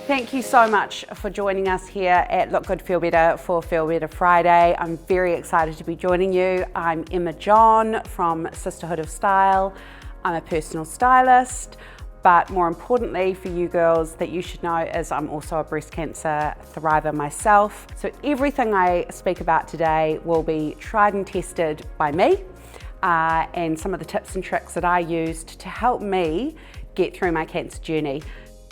Thank you so much for joining us here at Look Good Feel Better for Feel Better Friday. I'm very excited to be joining you. I'm Emma John from Sisterhood of Style. I'm a personal stylist, but more importantly for you girls that you should know is I'm also a breast cancer thriver myself. So everything I speak about today will be tried and tested by me and some of the tips and tricks that I used to help me get through my cancer journey.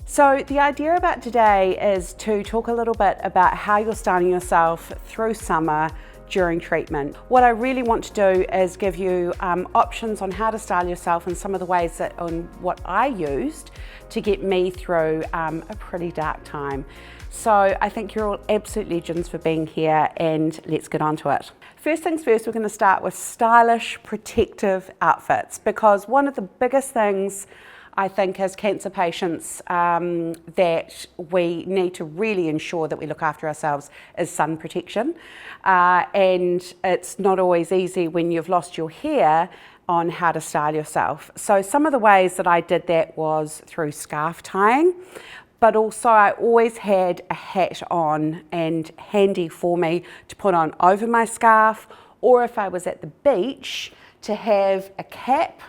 So the idea about today is to talk a little bit about how you're styling yourself through summer during treatment. What I really want to do is give you options on how to style yourself and some of the ways that on what I used to get me through a pretty dark time. So I think you're all absolute legends for being here, and let's get on to it. First things first, we're going to start with stylish, protective outfits, because one of the biggest things I think as cancer patients that we need to really ensure that we look after ourselves is sun protection. And it's not always easy when you've lost your hair on how to style yourself. So some of the ways that I did that was through scarf tying, but also I always had a hat on and handy for me to put on over my scarf, or if I was at the beach to have a cap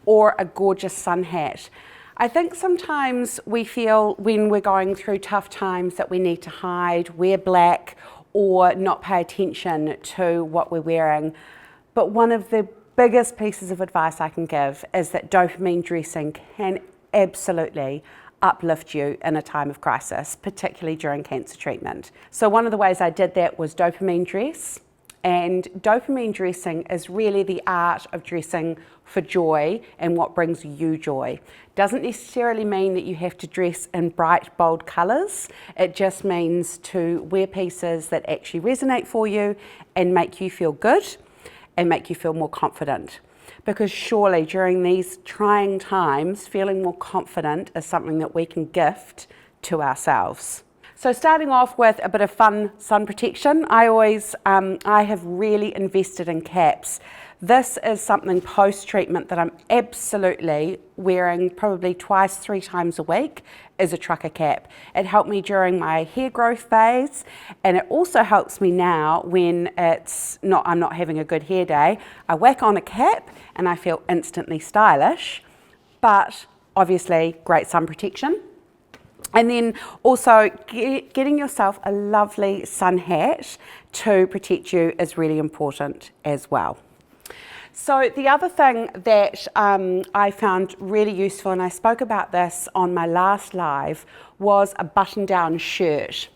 or a gorgeous sun hat. I think sometimes we feel when we're going through tough times that we need to hide, wear black, or not pay attention to what we're wearing. But one of the biggest pieces of advice I can give is that dopamine dressing can absolutely uplift you in a time of crisis, particularly during cancer treatment. So one of the ways I did that was dopamine dress. And dopamine dressing is really the art of dressing for joy and what brings you joy. Doesn't necessarily mean that you have to dress in bright, bold colours. It just means to wear pieces that actually resonate for you and make you feel good and make you feel more confident. Because surely during these trying times, feeling more confident is something that we can gift to ourselves. So starting off with a bit of fun sun protection, I have really invested in caps. This is something post-treatment that I'm absolutely wearing probably twice, 3 times a week, is a trucker cap. It helped me during my hair growth phase, and it also helps me now when I'm not having a good hair day. I whack on a cap and I feel instantly stylish, but obviously great sun protection. And then also getting yourself a lovely sun hat to protect you is really important as well. So the other thing that I found really useful, and I spoke about this on my last live, was a button-down shirt.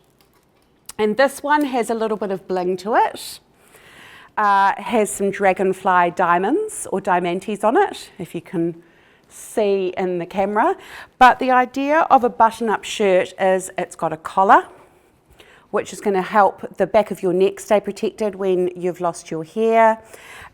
And this one has a little bit of bling to it. Has some dragonfly diamonds or diamantes on it, if you can see in the camera. But the idea of a button-up shirt is it's got a collar, which is going to help the back of your neck stay protected when you've lost your hair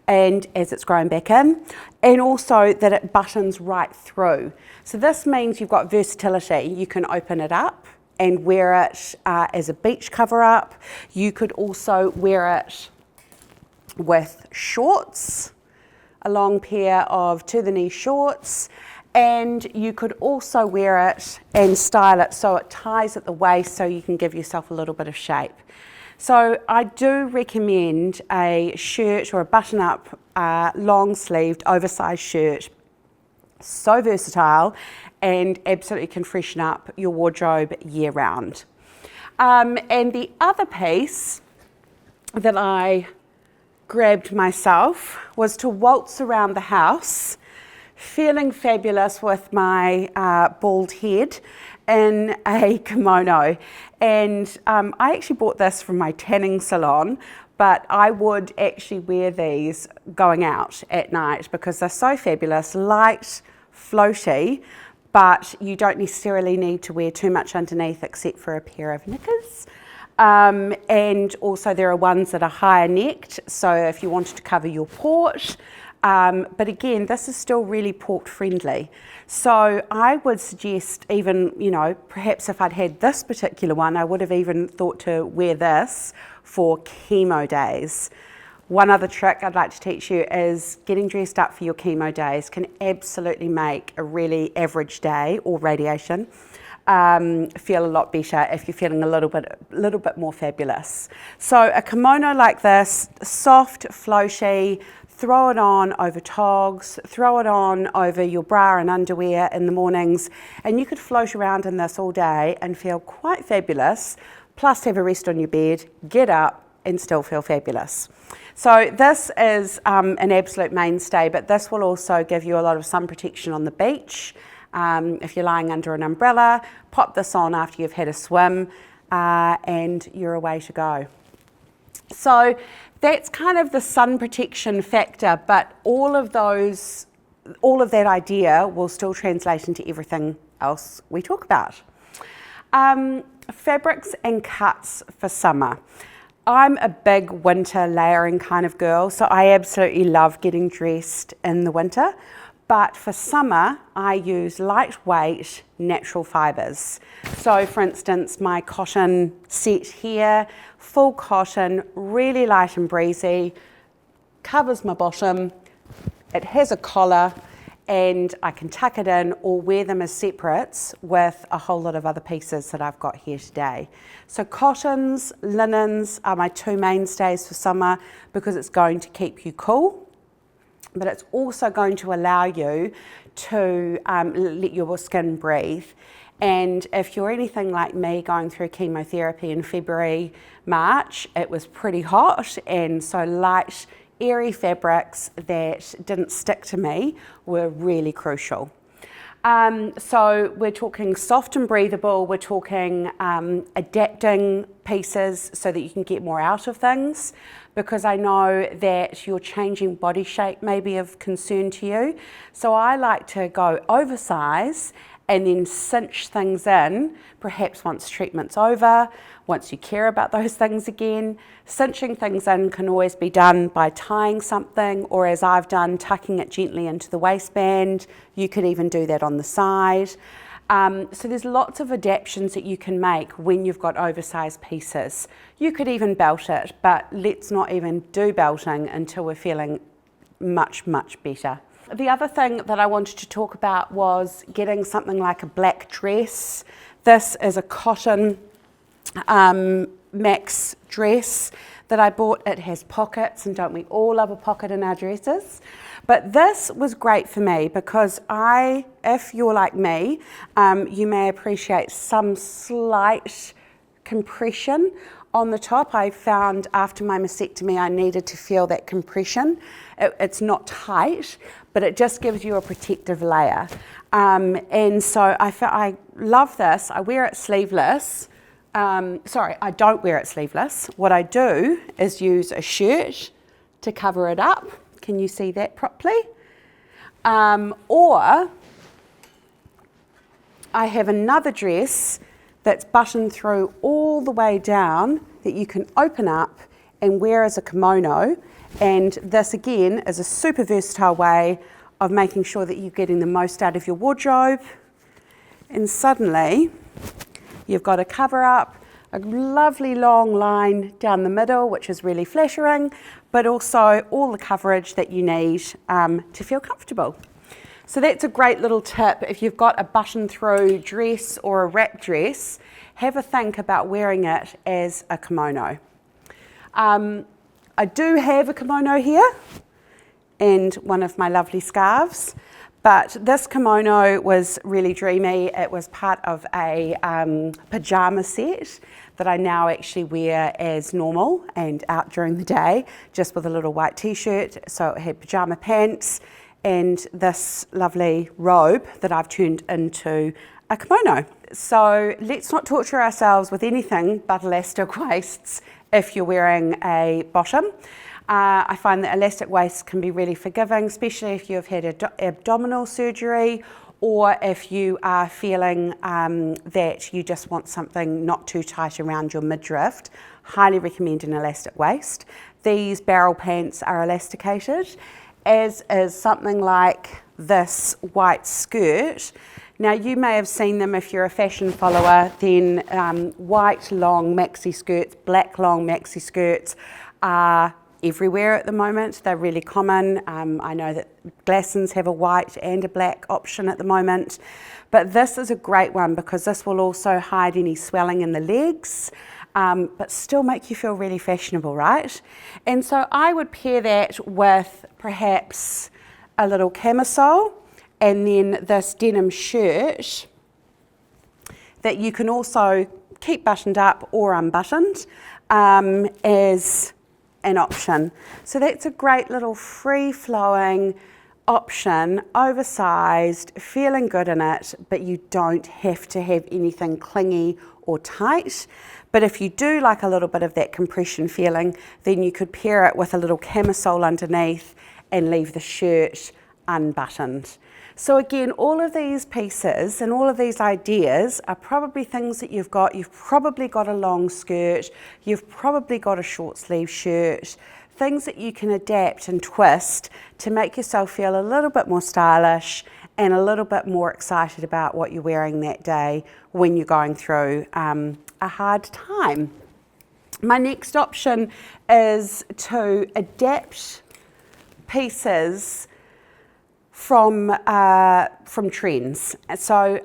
and as it's growing back in, and also that it buttons right through. So this means you've got versatility. You can open it up and wear it as a beach cover-up. You could also wear it with shorts, a long pair of to-the-knee shorts, and you could also wear it and style it so it ties at the waist so you can give yourself a little bit of shape. So I do recommend a shirt or a button-up, long-sleeved, oversized shirt. So versatile and absolutely can freshen up your wardrobe year-round. And the other piece that I grabbed myself was to waltz around the house feeling fabulous with my bald head in a kimono. And I actually bought this from my tanning salon, but I would actually wear these going out at night because they're so fabulous, light, floaty, but you don't necessarily need to wear too much underneath except for a pair of knickers. And also there are ones that are higher necked, so if you wanted to cover your port, but again, this is still really port friendly. So I would suggest even, perhaps if I'd had this particular one, I would have even thought to wear this for chemo days. One other trick I'd like to teach you is getting dressed up for your chemo days can absolutely make a really average day or radiation feel a lot better if you're feeling a little bit more fabulous. So a kimono like this, soft, floaty, throw it on over togs, throw it on over your bra and underwear in the mornings, and you could float around in this all day and feel quite fabulous, plus have a rest on your bed, get up and still feel fabulous. So this is an absolute mainstay, but this will also give you a lot of sun protection on the beach. If you're lying under an umbrella, pop this on after you've had a swim and you're away to go. So that's kind of the sun protection factor, but all of that idea will still translate into everything else we talk about. Fabrics and cuts for summer. I'm a big winter layering kind of girl, so I absolutely love getting dressed in the winter. But for summer, I use lightweight natural fibres. So for instance, my cotton set here, full cotton, really light and breezy, covers my bottom, it has a collar, and I can tuck it in or wear them as separates with a whole lot of other pieces that I've got here today. So cottons, linens are my two mainstays for summer because it's going to keep you cool, but it's also going to allow you to let your skin breathe. And if you're anything like me going through chemotherapy in February, March, it was pretty hot, and so light, airy fabrics that didn't stick to me were really crucial. So we're talking soft and breathable, we're talking adapting pieces so that you can get more out of things, because I know that your changing body shape may be of concern to you. So I like to go oversize and then cinch things in, perhaps once treatment's over, once you care about those things again. Cinching things in can always be done by tying something, or as I've done, tucking it gently into the waistband. You could even do that on the side. So there's lots of adaptations that you can make when you've got oversized pieces. You could even belt it, but let's not even do belting until we're feeling much, much better. The other thing that I wanted to talk about was getting something like a black dress. This is a cotton Max dress that I bought. It has pockets, and don't we all love a pocket in our dresses? But this was great for me because if you're like me, you may appreciate some slight compression on the top. I found after my mastectomy I needed to feel that compression. It's not tight, but it just gives you a protective layer. And so I love this. I wear it sleeveless. Sorry, I don't wear it sleeveless. What I do is use a shirt to cover it up. Can you see that properly? Or I have another dress that's buttoned through all the way down that you can open up and wear as a kimono. And this again is a super versatile way of making sure that you're getting the most out of your wardrobe. And suddenly you've got a cover up, a lovely long line down the middle, which is really flattering, but also all the coverage that you need to feel comfortable. So that's a great little tip. If you've got a button through dress or a wrap dress, have a think about wearing it as a kimono. I do have a kimono here and one of my lovely scarves, but this kimono was really dreamy. It was part of a pajama set that I now actually wear as normal and out during the day, just with a little white t-shirt. So it had pajama pants and this lovely robe that I've turned into a kimono. So let's not torture ourselves with anything but elastic waists if you're wearing a bottom. I find that elastic waists can be really forgiving, especially if you've had abdominal surgery or if you are feeling that you just want something not too tight around your midriff. Highly recommend an elastic waist. These barrel pants are elasticated, as is something like this white skirt. Now you may have seen them if you're a fashion follower, then white long maxi skirts, black long maxi skirts are everywhere at the moment. They're really common. I know that Glassons have a white and a black option at the moment, but this is a great one because this will also hide any swelling in the legs, but still make you feel really fashionable, right? And so I would pair that with perhaps a little camisole and then this denim shirt that you can also keep buttoned up or unbuttoned as an option. So that's a great little free-flowing option, oversized, feeling good in it, but you don't have to have anything clingy or tight. But if you do like a little bit of that compression feeling, then you could pair it with a little camisole underneath and leave the shirt unbuttoned. So again, all of these pieces and all of these ideas are probably things that you've got. You've probably got a long skirt, you've probably got a short sleeve shirt, things that you can adapt and twist to make yourself feel a little bit more stylish and a little bit more excited about what you're wearing that day when you're going through a hard time. My next option is to adapt pieces from trends. So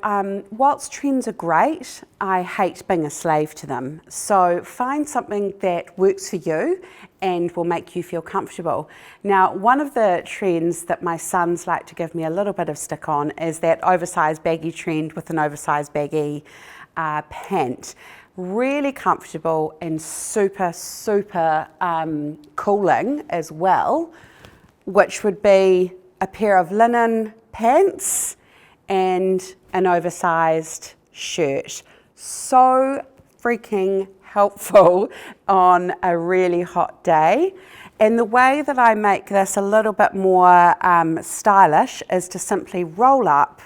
whilst trends are great, I hate being a slave to them. So find something that works for you and will make you feel comfortable. Now, one of the trends that my sons like to give me a little bit of stick on is that oversized baggy trend with an oversized baggy pant. Really comfortable and super, super cooling as well, which would be a pair of linen pants and an oversized shirt. So freaking helpful on a really hot day. And the way that I make this a little bit more stylish is to simply roll up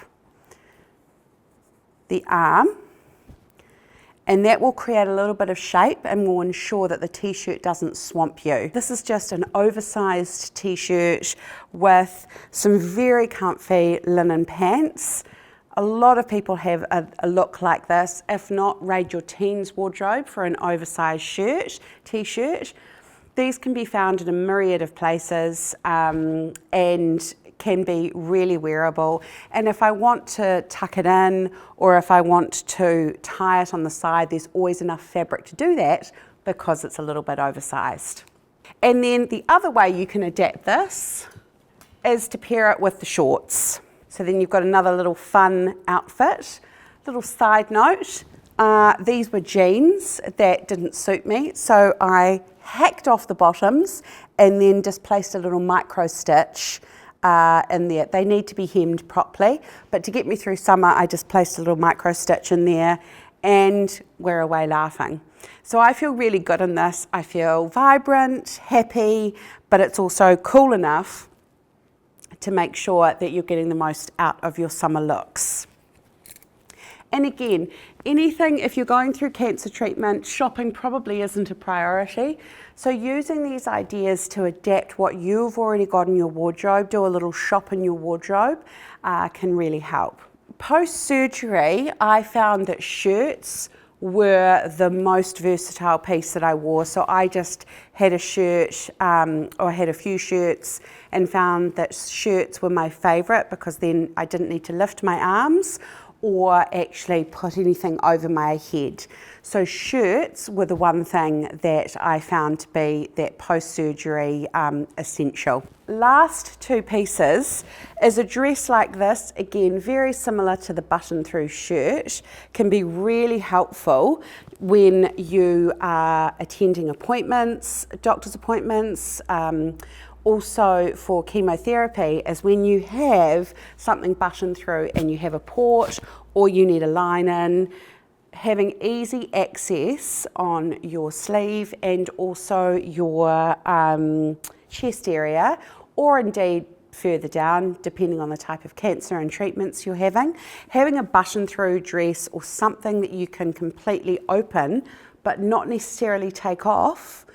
the arm, and that will create a little bit of shape and will ensure that the t-shirt doesn't swamp you. This is just an oversized t-shirt with some very comfy linen pants. A lot of people have a look like this. If not, raid your teens wardrobe for an oversized t-shirt. These can be found in a myriad of places and can be really wearable. And if I want to tuck it in or if I want to tie it on the side, there's always enough fabric to do that because it's a little bit oversized. And then the other way you can adapt this is to pair it with the shorts. So then you've got another little fun outfit. Little side note, these were jeans that didn't suit me, so I hacked off the bottoms and then just placed a little micro stitch in there. They need to be hemmed properly, but to get me through summer, I just placed a little micro stitch in there and we're away laughing. So I feel really good in this. I feel vibrant, happy, but it's also cool enough to make sure that you're getting the most out of your summer looks. And again, anything, if you're going through cancer treatment, shopping probably isn't a priority. So using these ideas to adapt what you've already got in your wardrobe, do a little shop in your wardrobe, can really help. Post-surgery, I found that shirts were the most versatile piece that I wore. So I just had a shirt or had a few shirts and found that shirts were my favorite because then I didn't need to lift my arms or actually put anything over my head. So shirts were the one thing that I found to be that post-surgery essential. Last two pieces is a dress like this, again very similar to the button-through shirt, can be really helpful when you are attending appointments, doctor's appointments, also for chemotherapy, is when you have something buttoned through and you have a port or you need a line in, having easy access on your sleeve and also your chest area, or indeed further down, depending on the type of cancer and treatments you're having. Having a button through dress or something that you can completely open but not necessarily take off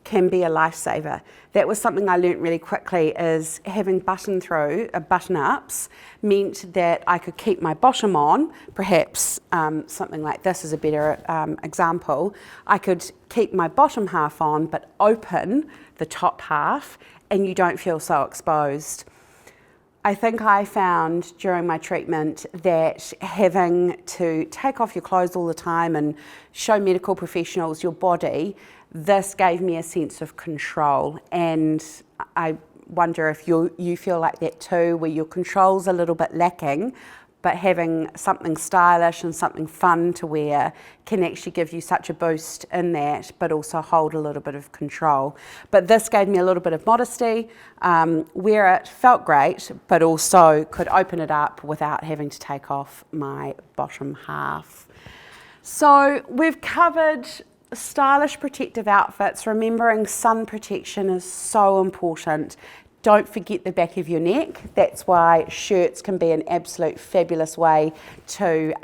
can be a lifesaver. That was something I learnt really quickly, is having button-ups meant that I could keep my bottom on. Perhaps something like this is a better example. I could keep my bottom half on but open the top half, and you don't feel so exposed. I think I found during my treatment that having to take off your clothes all the time and show medical professionals your body, this gave me a sense of control. And I wonder if you feel like that too, where your control's a little bit lacking, but having something stylish and something fun to wear can actually give you such a boost in that, but also hold a little bit of control. But this gave me a little bit of modesty, where it felt great, but also could open it up without having to take off my bottom half. So we've covered stylish protective outfits. Remembering sun protection is so important. Don't forget the back of your neck. That's why shirts can be an absolute fabulous way to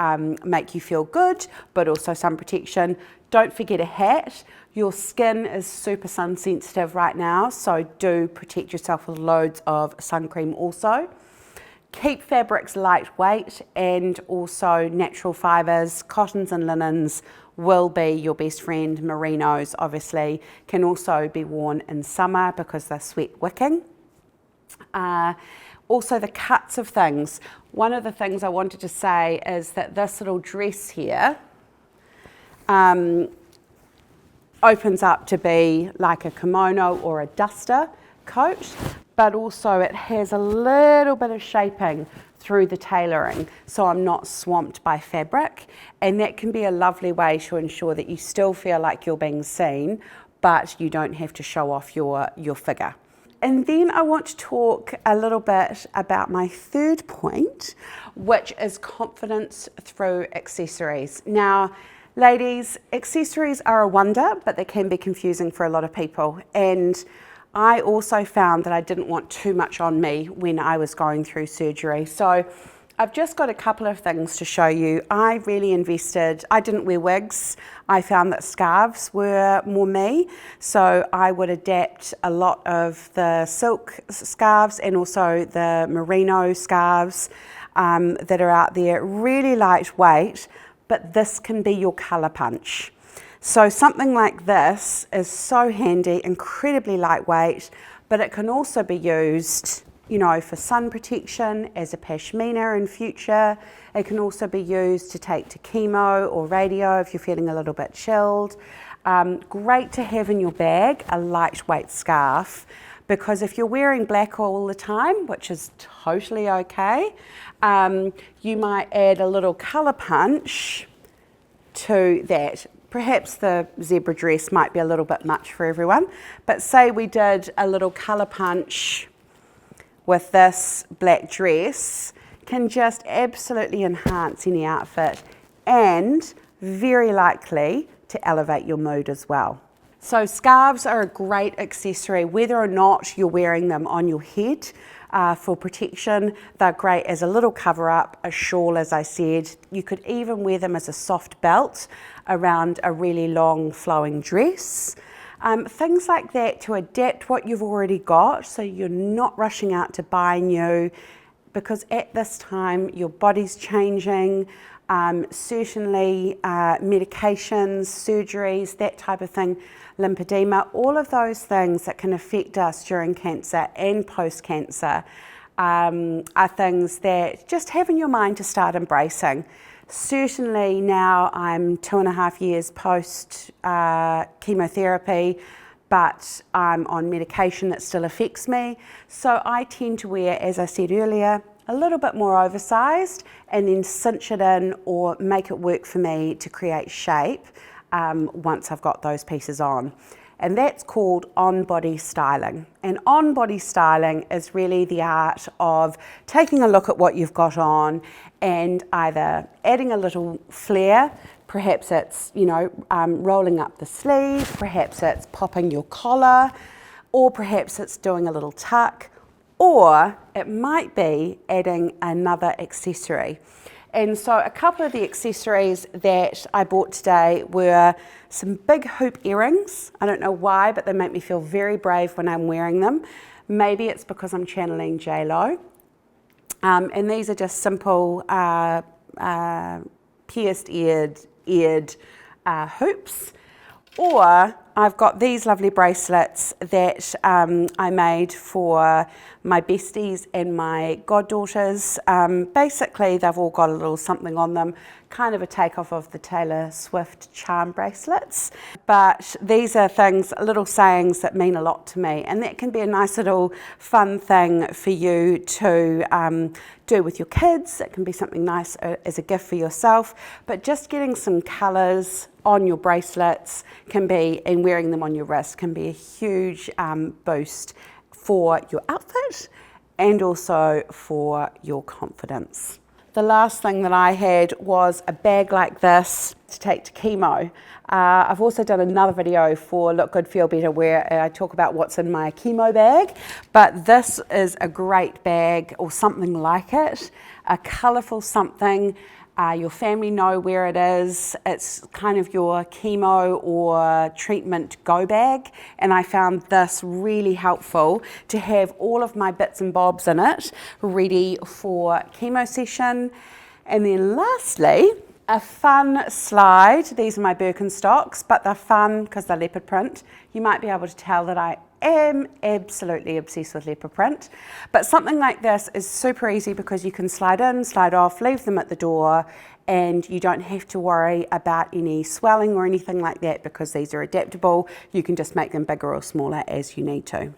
make you feel good, but also sun protection. Don't forget a hat. Your skin is super sun sensitive right now, so do protect yourself with loads of sun cream also. Keep fabrics lightweight and also natural fibres. Cottons and linens will be your best friend. Merinos obviously can also be worn in summer because they're sweat wicking. Also the cuts of things. One of the things I wanted to say is that this little dress here opens up to be like a kimono or a duster coat, but also it has a little bit of shaping through the tailoring, so I'm not swamped by fabric, and that can be a lovely way to ensure that you still feel like you're being seen, but you don't have to show off your figure. And then I want to talk a little bit about my third point, which is confidence through accessories. Now, ladies, accessories are a wonder, but they can be confusing for a lot of people. And I also found that I didn't want too much on me when I was going through surgery. So I've just got a couple of things to show you. I really invested, I didn't wear wigs. I found that scarves were more me. So I would adapt a lot of the silk scarves and also the merino scarves that are out there. Really lightweight, but this can be your colour punch. So something like this is so handy, incredibly lightweight, but it can also be used, you know, for sun protection as a pashmina in future. It can also be used to take to chemo or radio if you're feeling a little bit chilled. Great to have in your bag, a lightweight scarf, because if you're wearing black all the time, which is totally okay, you might add a little colour punch to that. Perhaps the zebra dress might be a little bit much for everyone, but say we did a little colour punch with this black dress, can just absolutely enhance any outfit and very likely to elevate your mood as well. So scarves are a great accessory, whether or not you're wearing them on your head for protection. They're great as a little cover up, a shawl as I said. You could even wear them as a soft belt around a really long flowing dress. Things like that to adapt what you've already got so you're not rushing out to buy new, because at this time your body's changing. Certainly medications, surgeries, that type of thing, lymphedema, all of those things that can affect us during cancer and post-cancer are things that just have in your mind to start embracing. Certainly now I'm 2.5 years post chemotherapy, but I'm on medication that still affects me. So I tend to wear, as I said earlier, a little bit more oversized and then cinch it in or make it work for me to create shape once I've got those pieces on. And that's called on-body styling. And on-body styling is really the art of taking a look at what you've got on and either adding a little flair, perhaps it's, you know, rolling up the sleeve, perhaps it's popping your collar, or perhaps it's doing a little tuck, or it might be adding another accessory. And so a couple of the accessories that I bought today were some big hoop earrings. I don't know why, but they make me feel very brave when I'm wearing them. Maybe it's because I'm channeling J-Lo. And these are just simple pierced eared hoops. Or I've got these lovely bracelets that I made for my besties and my goddaughters. Basically, they've all got a little something on them, kind of a takeoff of the Taylor Swift charm bracelets. But these are things, little sayings that mean a lot to me, and that can be a nice little fun thing for you to do with your kids. It can be something nice as a gift for yourself, but just getting some colours on your bracelets can be, and wearing them on your wrist can be a huge boost for your outfit and also for your confidence. The last thing that I had was a bag like this to take to chemo. I've also done another video for Look Good, Feel Better where I talk about what's in my chemo bag, but this is a great bag or something like it, a colourful something. Your family know where it is. It's kind of your chemo or treatment go bag, and I found this really helpful to have all of my bits and bobs in it ready for chemo session. And then lastly, a fun slide. These are my Birkenstocks, but they're fun because they're leopard print. You might be able to tell that I am absolutely obsessed with leopard print, but something like this is super easy because you can slide in, slide off, leave them at the door, and you don't have to worry about any swelling or anything like that because these are adaptable. You can just make them bigger or smaller as you need to.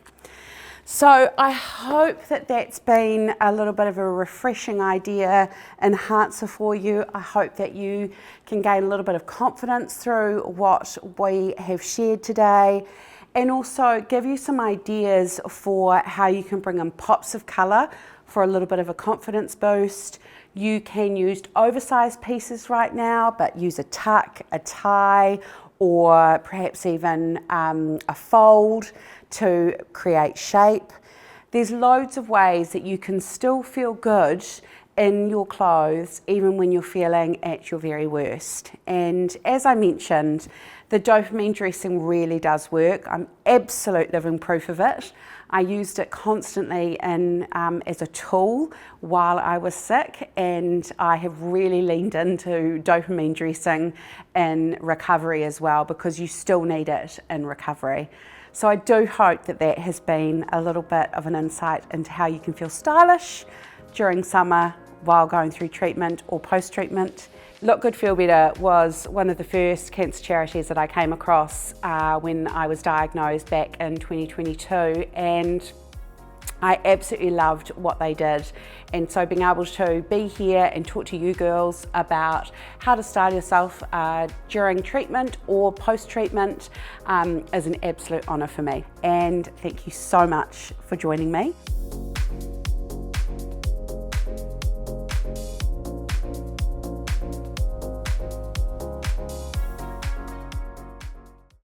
So I hope that that's been a little bit of a refreshing idea, enhancer for you. I hope that you can gain a little bit of confidence through what we have shared today, and also give you some ideas for how you can bring in pops of colour for a little bit of a confidence boost. You can use oversized pieces right now, but use a tuck, a tie, or perhaps even a fold to create shape. There's loads of ways that you can still feel good in your clothes even when you're feeling at your very worst. And as I mentioned, the dopamine dressing really does work. I'm absolute living proof of it. I used it constantly as a tool while I was sick, and I have really leaned into dopamine dressing in recovery as well, because you still need it in recovery. So I do hope that that has been a little bit of an insight into how you can feel stylish during summer while going through treatment or post-treatment. Look Good, Feel Better was one of the first cancer charities that I came across when I was diagnosed back in 2022, and I absolutely loved what they did. And so being able to be here and talk to you girls about how to style yourself during treatment or post-treatment is an absolute honour for me. And thank you so much for joining me.